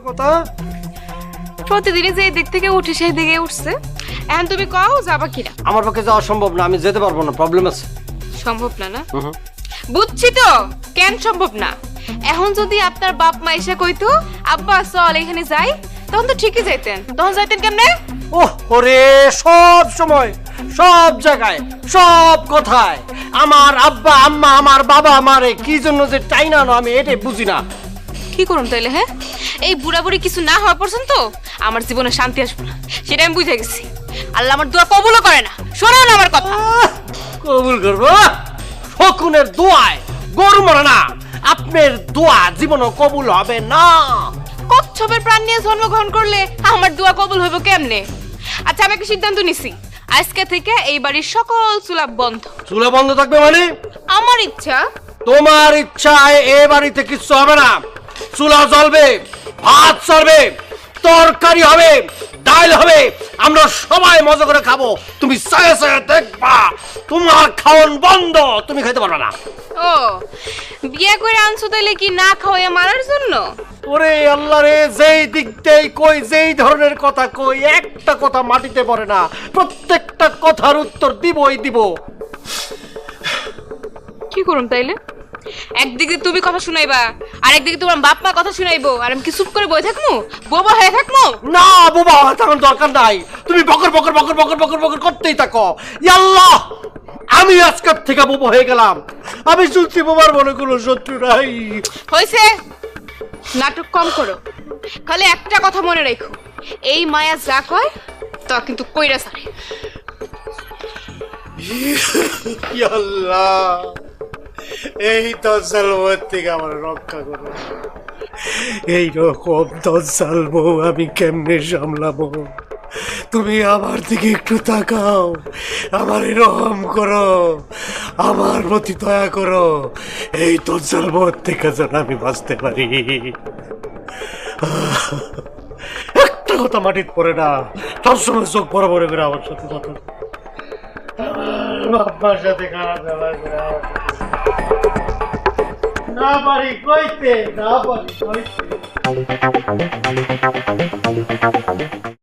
কথা? প্রতিদিনই যে দিক থেকে উঠে সেই দিকে উঠছে, এখন তুমি কও যাবা কিনা? আমার পক্ষে যাওয়া সম্ভব না, আমি যেতে পারবো না, প্রবলেম আছে। সম্ভব না না? বুঝছি তো, কেন সম্ভব না। এখন যদি আপনার বাপ মা এসে কইতো আব্বা চল এখানে যাই, তখন তো ঠিকই যাইতেন। তখন যাইতেন কেমনে? ওহ ওরে, সব সময় সব জায়গায় সব কথায় আমার আব্বা আম্মা আমার বাবা আমারে কি জন্য যে টাইনানো আমি এটাই বুঝি না। কি করুন তাইলে? হ্যাঁ, এই বুড়াবুড়ি কিছু না হওয়া পর্যন্ত আমার জীবনে শান্তি আসবে না, সেটা আমি বুঝে গেছি। আল্লাহ আমার দোয়া কবুলও করে না। শোনেন আমার কথা। কবুল করবো? শকুনের দোয়ায় গরু মরে না, আপনার দোয়া জীবনও কবুল হবে না। কচ্ছপের প্রাণ নিয়ে জন্মগ্রহণ করলে আমার দোয়া কবুল হইব কেমনে? আচ্ছা, আমি একটা সিদ্ধান্ত নিছি, আজকে থেকে এই বাড়ির সকল চুলা বন্ধ। চুলা বন্ধ থাকবে মানে? আমার ইচ্ছা। তোমার ইচ্ছায় এ বাড়িতে কিচ্ছু হবে না। চুলা জ্বলবে, ভাত চলবে, তরকারি হবে, ডাল হবে, আমরা সবাই মজা করে খাবো। তুমি সায়ে সায়ে দেখবা তোমার খাওন বন্ধ, তুমি খাইতে পারবে না। ও, বিয়ে করে আনছো তাইলে কি না খাওয়াইয়া মারার জন্য? ওরে আল্লাহ রে, যেই দিক দিয়ে কই, যেই ধরনের কথা কই, একটা কথা মাটিতে পড়ে না। প্রত্যেকটা কথার উত্তর দিবই দিব। কি করুম তাইলে? একদিকে তুমি কথা শুনাইবা, আর একদিকে তোমার বাপ মা কথা শুনাইবো, আর আমি কি চুপ করে বসে থাকবো, বোবা হয়ে থাকবো? না বাবা, তখন দরকার নাই। তুমি বকর বকর বকর বকর বকর বকর করতেই থাকো। আল্লাহ, আমি আজকের থেকে বোবা হয়ে গেলাম। আমি শুনছি বোবার মনে কোনো শত্রু নাই। হয়েছে, নাটক কম করো। খালি একটা কথা মনে রেখো, এই মায়া যা কয় তা কিন্তু কইরা সারে। আল্লাহ, এই দজ্জাল বউয়ের থেকে আমার রক্ষা করো। এই রকম দজ্জাল বউ আমি কেমনে সামলাবো? তুমি আমার দিকে একটু তাকাও, আমার রহম করো, আমার প্রতি দয়া করো। এই দজ্জাল বউয়ের থেকে যেন আমি বাঁচতে পারি। একটা কথা মাটির পড়ে না, সবসময় চোখ বড় বড় করে আমার সাথে কথা। বাবার সাথে খারাপ ব্যবহার করে না পারি কইতে, না পারি কইতে।